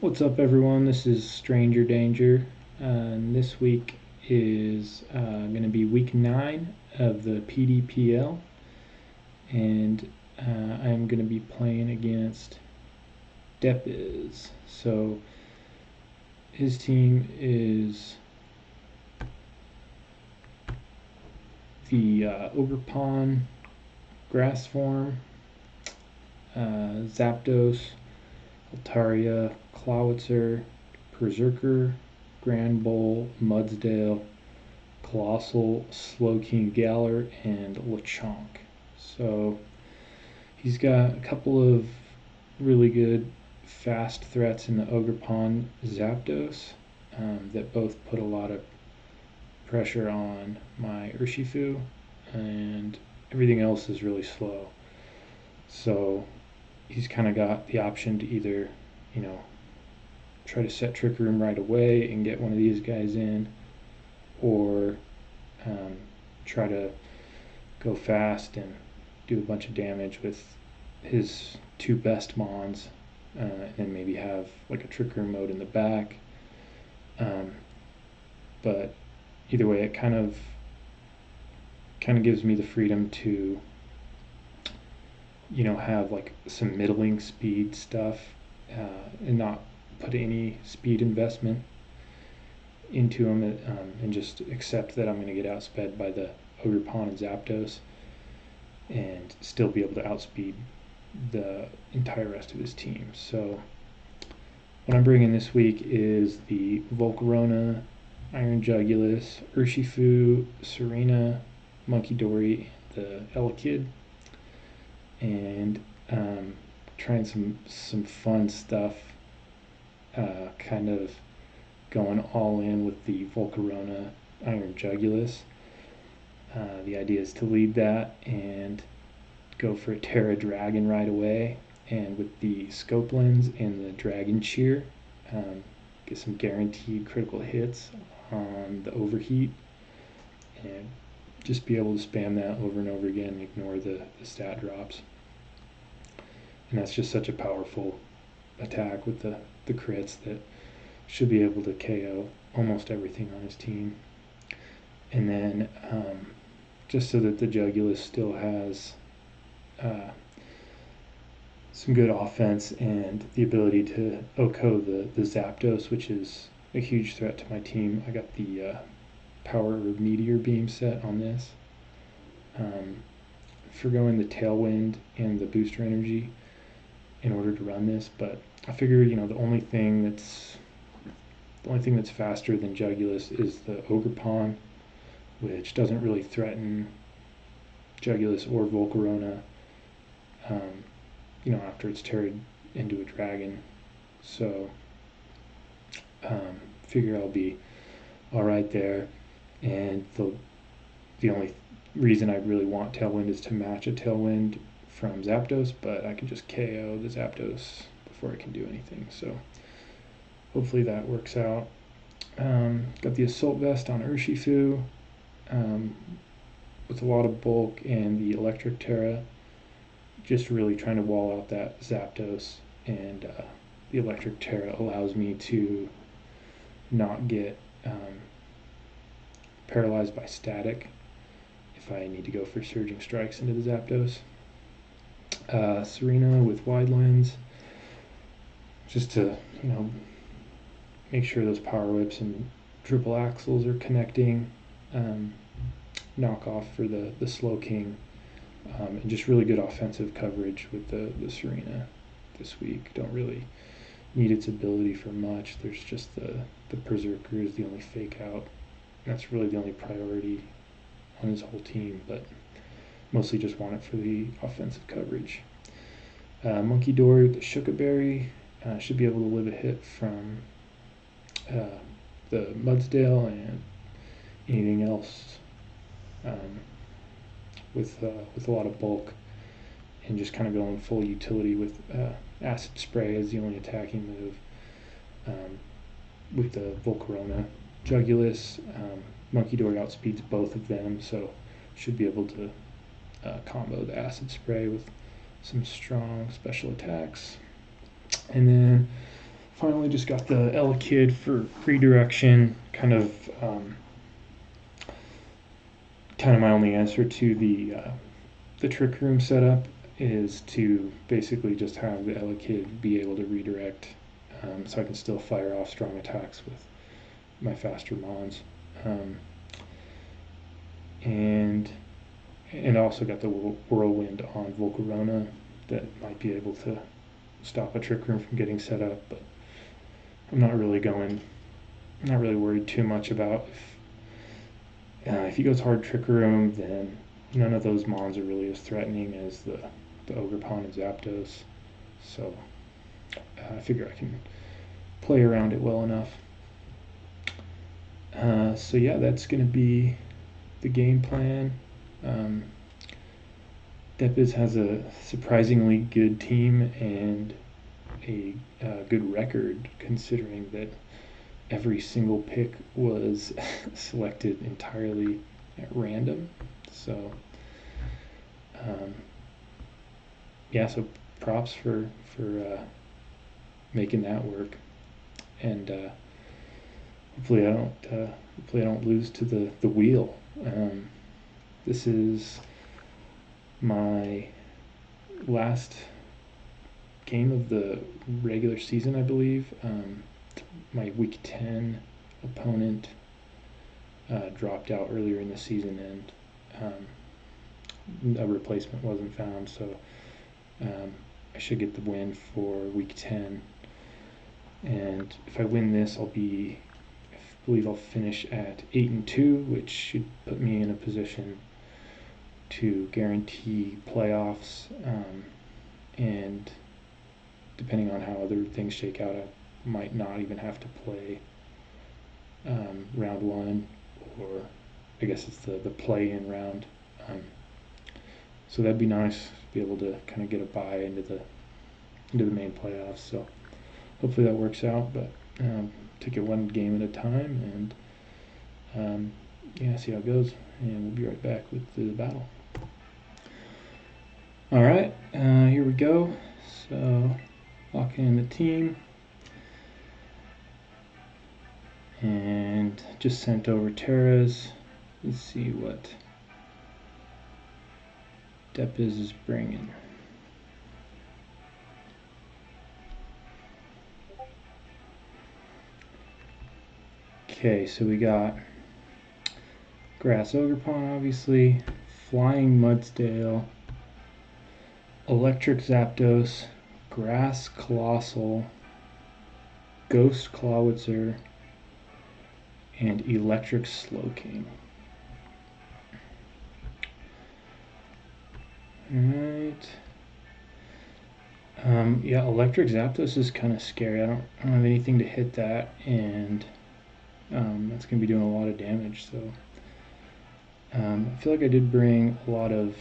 What's up, everyone? This is Stranger Danger, and this week is going to be week 9 of the PDPL, and I'm going to be playing against Depiz. So his team is the Ogre Pawn, Grass Form, Zapdos, Altaria, Clawitzer, Berserker, Grand Bull, Mudsdale, Colossal, Slowking Galar, and Lechonk. So he's got a couple of really good fast threats in the Ogre Pawn Zapdos that both put a lot of pressure on my Urshifu, and everything else is really slow. So he's kind of got the option to either, try to set Trick Room right away and get one of these guys in, or try to go fast and do a bunch of damage with his two best Mons, and then maybe have like a Trick Room mode in the back. But either way, it kind of gives me the freedom to have like some middling speed stuff, and not put any speed investment into them, and just accept that I'm going to get outsped by the Ogre Pawn and Zapdos, and still be able to outspeed the entire rest of his team. So what I'm bringing this week is the Volcarona, Iron Jugulus, Urshifu, Serena, Monkey Dory, the Elekid, and trying some fun stuff, kind of going all in with the Volcarona Iron Jugulus. The idea is to lead that and go for a Terra Dragon right away, and with the Scope Lens and the Dragon Cheer, get some guaranteed critical hits on the Overheat, and just be able to spam that over and over again and ignore the stat drops. And that's just such a powerful attack with the crits that should be able to KO almost everything on his team. And then just so that the Jugulus still has some good offense and the ability to OHKO the Zapdos, which is a huge threat to my team, I got the Power Meteor Beam set on this. Forgoing the Tailwind and the Booster Energy in order to run this, but I figured the only thing that's faster than Jugulus is the Ogre Pawn, which doesn't really threaten Jugulus or Volcarona after it's turned into a dragon. So figure I'll be alright there. And the only reason I really want Tailwind is to match a Tailwind from Zapdos, but I can just KO the Zapdos before I can do anything. So hopefully that works out. Got the Assault Vest on Urshifu, with a lot of bulk, and the Electric Terra, just really trying to wall out that Zapdos, and the Electric Terra allows me to not get paralyzed by static if I need to go for Surging Strikes into the Zapdos. Serena with Wide Lens, just to make sure those Power Whips and Triple Axles are connecting, knock off for the Slowking, and just really good offensive coverage with the Serena this week. Don't really need its ability for much. There's just the Berserker is the only fake out. That's really the only priority on his whole team, but mostly just want it for the offensive coverage. Monkey Dory with the Shukaberry, should be able to live a hit from the Mudsdale and anything else with a lot of bulk, and just kind of going full utility with Acid Spray as the only attacking move. With the Volcarona Jugulus, Monkey Dory outspeeds both of them, so should be able to combo the Acid Spray with some strong special attacks. And then finally just got the Kid for redirection. Kind of my only answer to the trick room setup is to basically just have the Kid be able to redirect, so I can still fire off strong attacks with my faster mons. And also got the whirlwind on Volcarona that might be able to stop a trick room from getting set up, but I'm not really worried too much about if he goes hard trick room, then none of those mons are really as threatening as the Ogre Pawn and Zapdos. So I figure I can play around it well enough. So yeah, that's going to be the game plan. Depiz has a surprisingly good team and a good record, considering that every single pick was selected entirely at random. So yeah, so props for making that work, and hopefully I don't lose to the wheel. This is my last game of the regular season, I believe. My week 10 opponent dropped out earlier in the season, and a replacement wasn't found, so I should get the win for week 10. And if I win this, I believe I'll finish at 8-2, which should put me in a position to guarantee playoffs, and depending on how other things shake out, I might not even have to play round one, or I guess it's the play-in round. So that'd be nice to be able to kind of get a bye into the main playoffs. So hopefully that works out, but take it one game at a time, and yeah, see how it goes, and we'll be right back with the battle. All right, here we go. So locking in the team, and just sent over Terras. Let's see what Depiz is bringing. Okay, so we got Grass Ogerpon, obviously, Flying Mudsdale, Electric Zapdos, Grass Colossal, Ghost Clawitzer, and Electric Slowking. Alright. Yeah, Electric Zapdos is kind of scary. I don't have anything to hit that, and that's going to be doing a lot of damage, so I feel like I did bring a lot of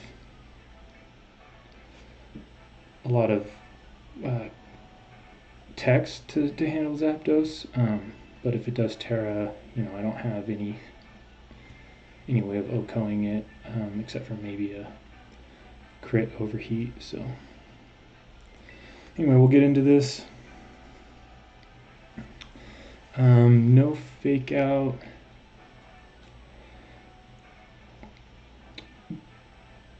text to handle Zapdos, but if it does Terra, I don't have any way of OHKOing it, except for maybe a crit overheat. So anyway, we'll get into this. No fake out.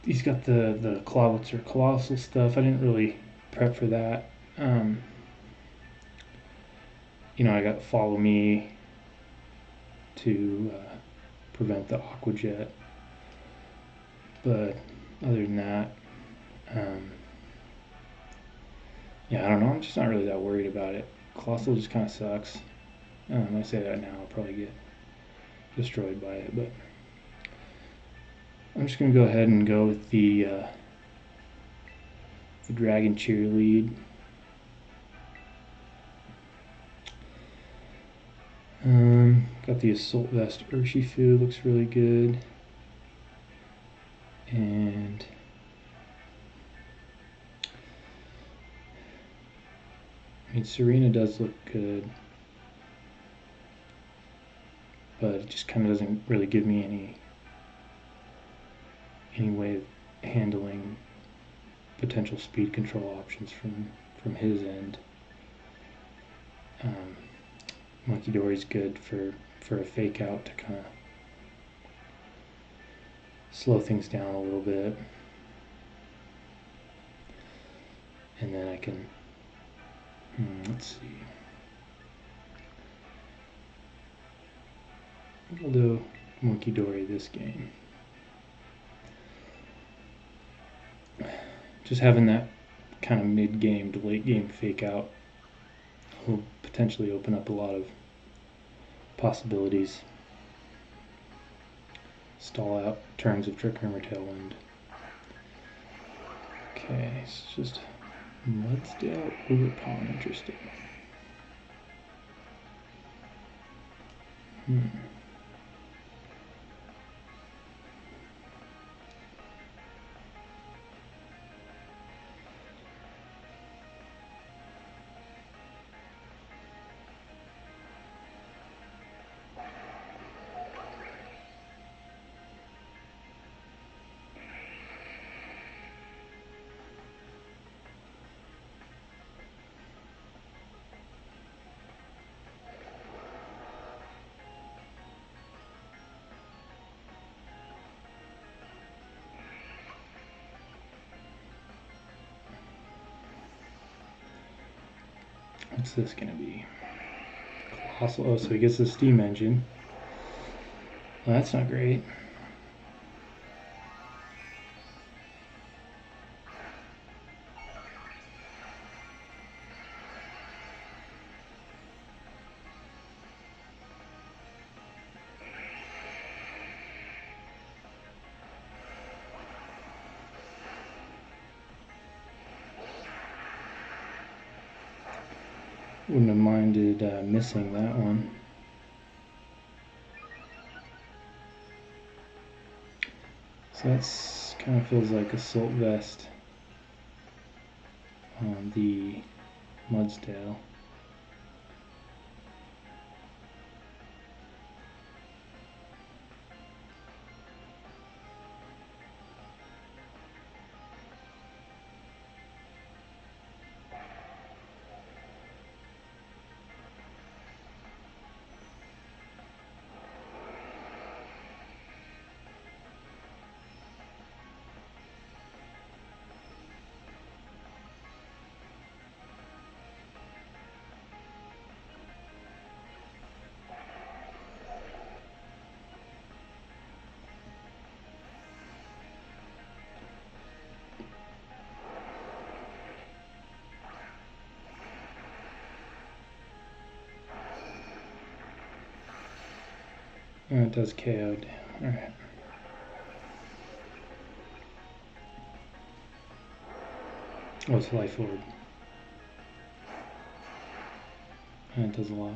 He's got the Clawitzer Colossal stuff. I didn't really prep for that. I got Follow Me to prevent the Aqua Jet. But other than that, yeah, I don't know. I'm just not really that worried about it. Colossal just kind of sucks. I say that now, I'll probably get destroyed by it, but I'm just going to go ahead and go with the Dragon Cheerlead. Got the Assault Vest Urshifu, looks really good. And Serena does look good, but it just kind of doesn't really give me any way of handling potential speed control options from his end. Monkey Dory's good for a fake out to kind of slow things down a little bit. And then I can, let's see. I'll do Monkey Dory this game. Just having that kind of mid-game to late-game fake out will potentially open up a lot of possibilities. Stall out turns of Trick Room or Tailwind. Okay, it's just Mudsdale over Pawn, interesting. What's this gonna be? Colossal. Oh, so he gets the steam engine. Well, that's not great. Wouldn't have minded missing that one. So that's kind of feels like Assault Vest on the Mudsdale. It does KO. Alright. Oh, it's Life Orb. And it does a lot.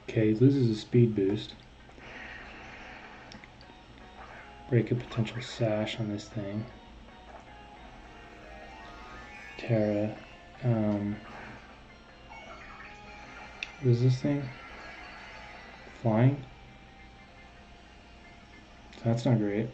Okay, he loses a speed boost. Break a potential sash on this thing. Terra. What is this thing? Flying? So that's not great.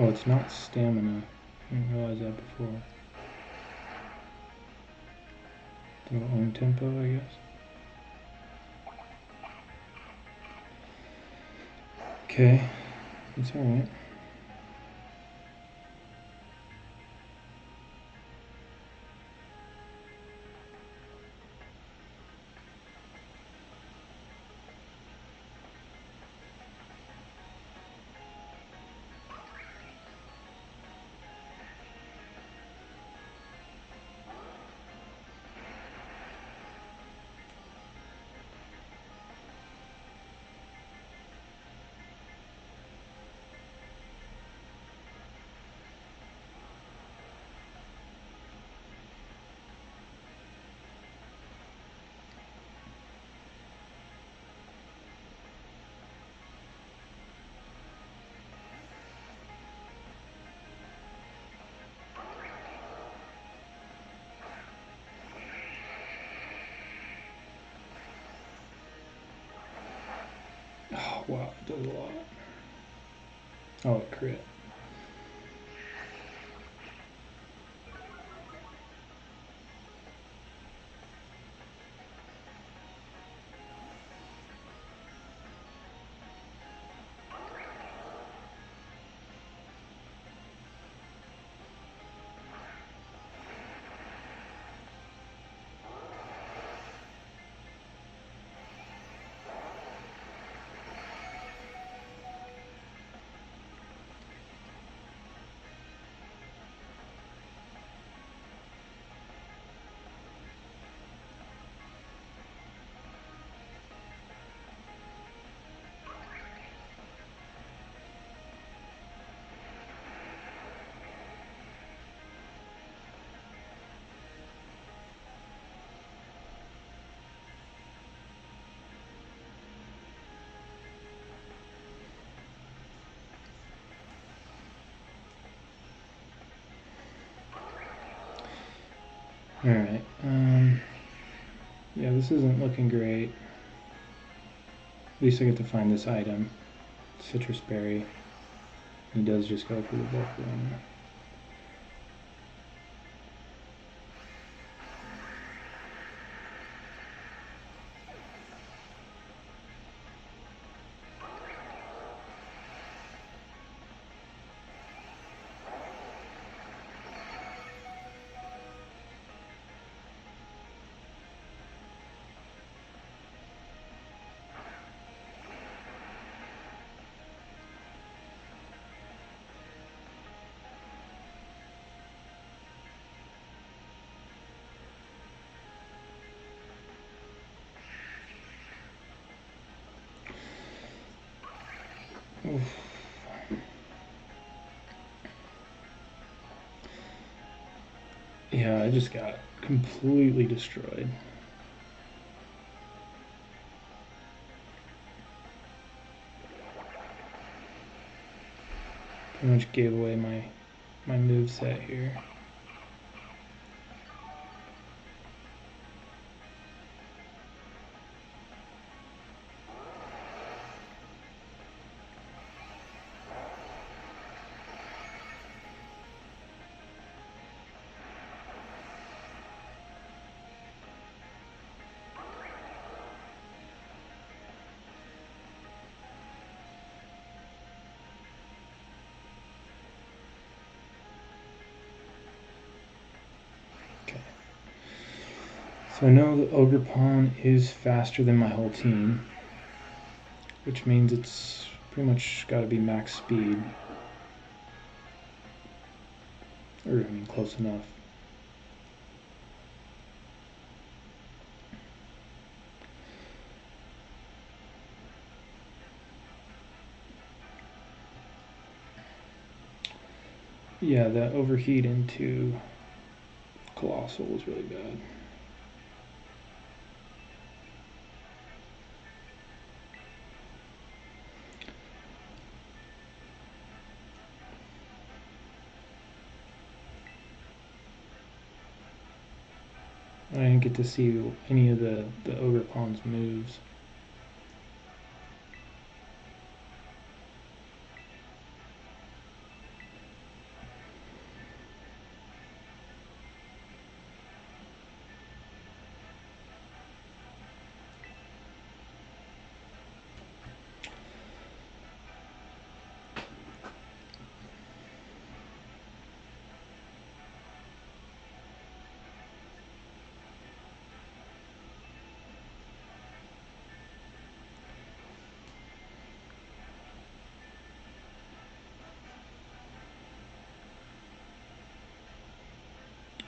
Oh, it's not stamina. I didn't realize that before. Little own tempo, I guess. Okay, it's alright. Wow, it does a lot. Oh, it crit. Alright, yeah, this isn't looking great. At least I get to find this item, citrus berry. He does just go for the bulk one. Oof. Yeah, I just got completely destroyed. Pretty much gave away my moveset here. So I know the Ogre Pawn is faster than my whole team, which means it's pretty much got to be max speed. Or, I mean, close enough. Yeah, that overheat into Colossal was really bad. I didn't get to see any of the Ogre Pawn's moves.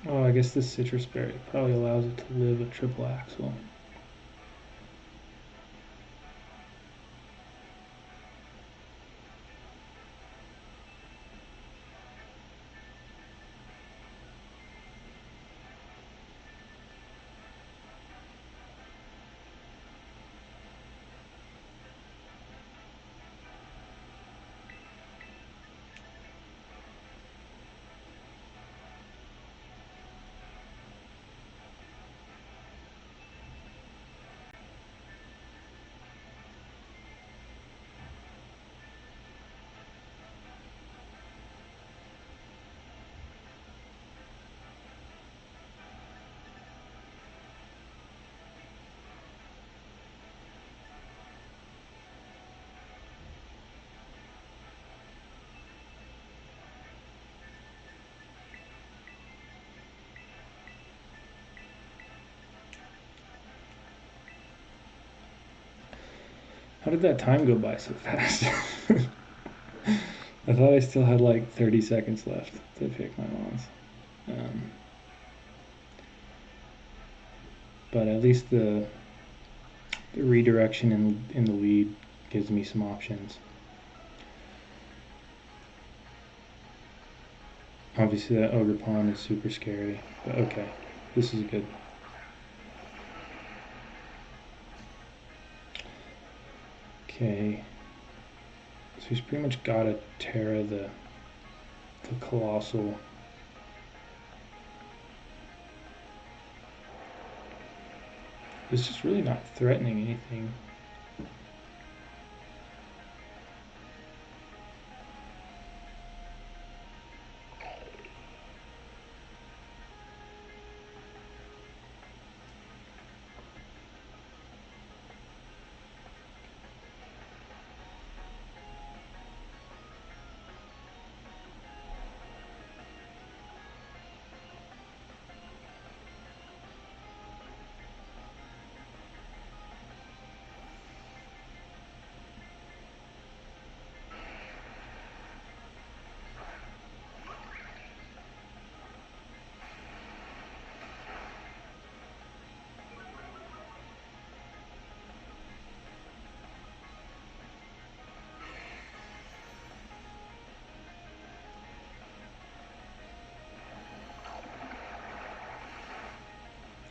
Oh, I guess this citrus berry probably allows it to live a triple axle. How did that time go by so fast? I thought I still had like 30 seconds left to pick my mons. But at least the redirection in the lead gives me some options. Obviously that ogre pawn is super scary, but okay, this is good. Okay, so he's pretty much got to Terra the colossal. It's just really not threatening anything.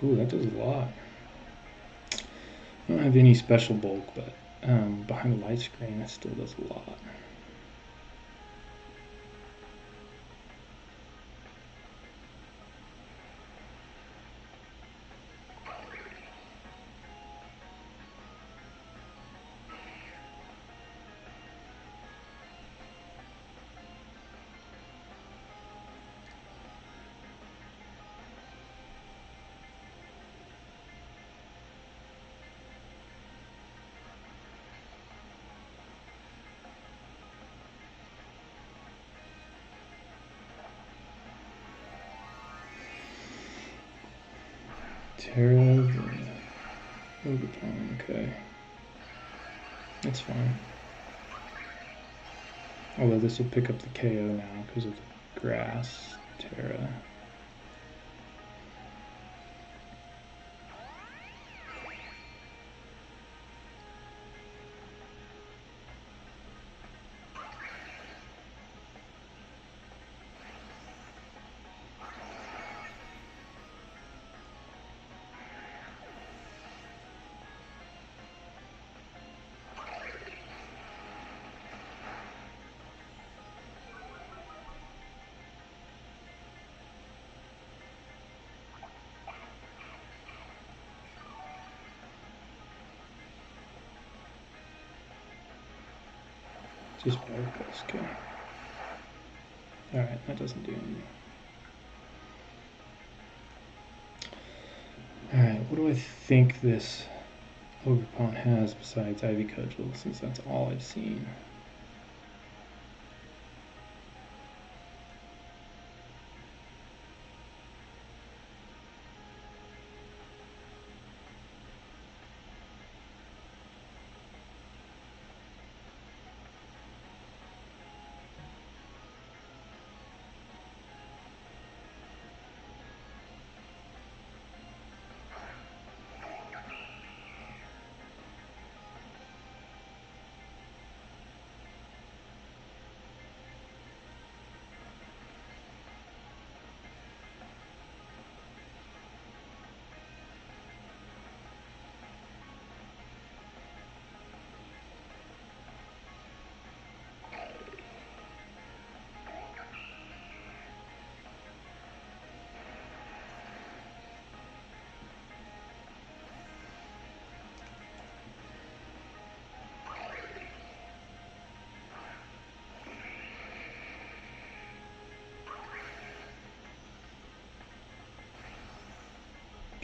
Ooh, that does a lot. I don't have any special bulk, but behind the light screen, that still does a lot. Terra the ogre pawn, okay. That's fine. Although this will pick up the KO now because of the grass. Terra. Just bypass, okay. Alright, that doesn't do anything. Alright, what do I think this ogre pawn has besides Ivy Cudgel, since that's all I've seen?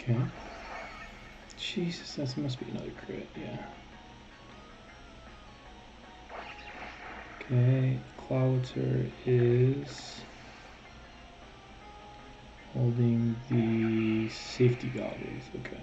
Okay. Jesus, that must be another crit, yeah. Okay, Cloudser is holding the safety goggles, okay.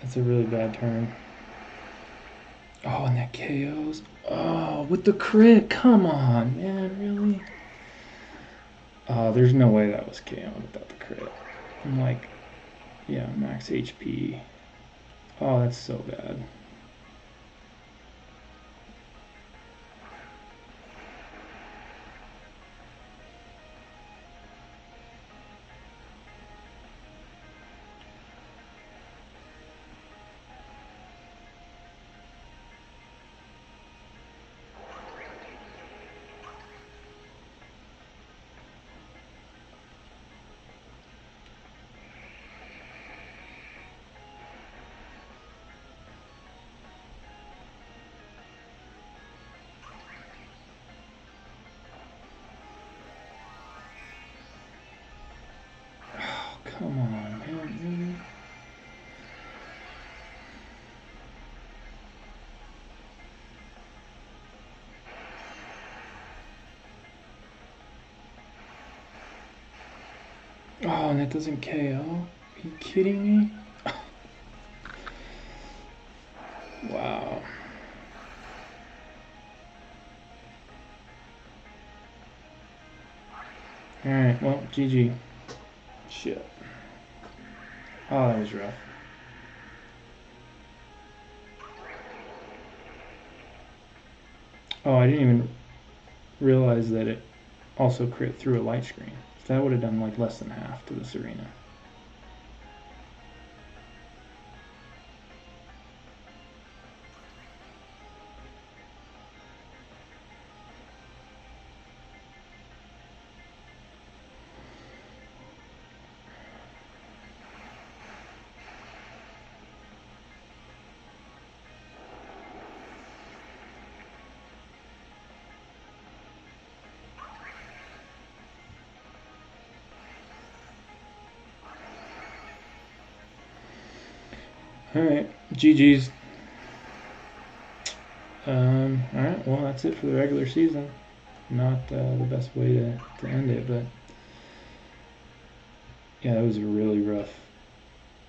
That's a really bad turn. Oh, and that KOs. Oh, with the crit. Come on, man. Really? Oh, there's no way that was KO without the crit. I'm like, yeah, max HP. Oh, that's so bad. Oh, come on, man. Oh, and that doesn't KO? Are you kidding me? Wow. Alright, well, GG. Shit. Oh, that was rough. Oh, I didn't even realize that it also crit through a light screen. That would have done like less than half to this arena. Alright, GG's. Alright, well, that's it for the regular season. Not the best way to end it, but yeah, that was a really rough.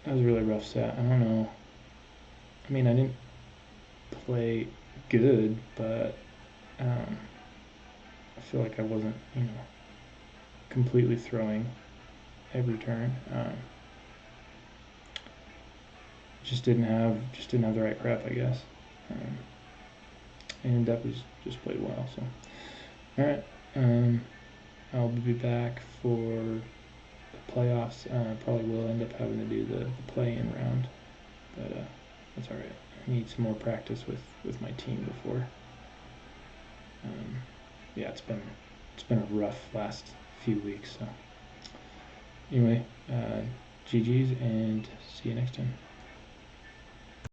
That was a really rough set. I don't know. I mean, I didn't play good, but I feel like I wasn't, completely throwing every turn. Just didn't have the right prep, I guess. And Depiz just played well. So, all right. I'll be back for the playoffs. Probably will end up having to do the play-in round, but that's all right. I need some more practice with my team before. Yeah, it's been a rough last few weeks. So anyway, GG's and see you next time.